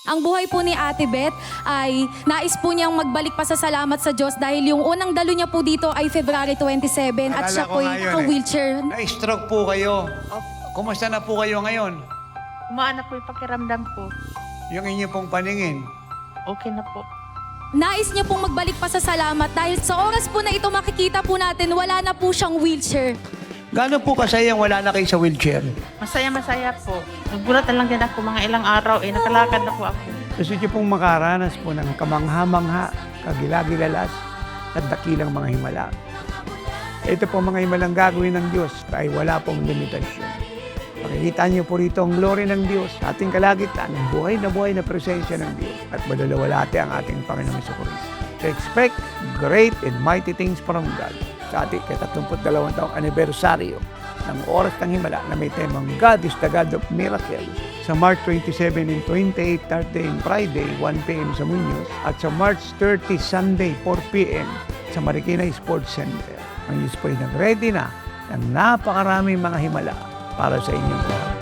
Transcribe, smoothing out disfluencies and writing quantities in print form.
Ang buhay po ni Ate Beth ay nais po niyang magbalik pa sa salamat sa Diyos dahil yung unang dalo niya po dito ay February 27 at Alala siya ko po nga ay yun naka-wheelchair. Na-stroke po kayo. Kumusta na po kayo ngayon? Umaana po yung pakiramdam ko. Yung inyo pong paningin. Okay na po. Nais niya pong magbalik pa sa salamat dahil sa oras po na ito makikita po natin wala na po siyang wheelchair. Gano'n po kasayang wala na kayo sa wheelchair? Masaya po. Nagulat na lang din ako mga ilang araw. Nakalakad na po ako. Gusto niyo pong makaranas po ng kamangha-mangha, kagilagilalas, at dakilang mga himala. Ito po mga himalang gagawin ng Diyos ay wala pong limitasyon. Makikita niyo po rito ang glory ng Diyos, ating kalagitnaan, ang buhay na presensya ng Diyos at madalawalhati ang ating Panginoong Jesucristo. To expect great and mighty things from God sa ating 32 taong anibersaryo ng Oras ng Himala na may temang God is the God of Miracles sa March 27 and 28, Thursday and Friday, 1 p.m. sa Muñoz at sa March 30, Sunday, 4 p.m. sa Marikina Sports Center. Ang Diyos po ay nag-ready na ng napakaraming mga himala para sa inyong buhay.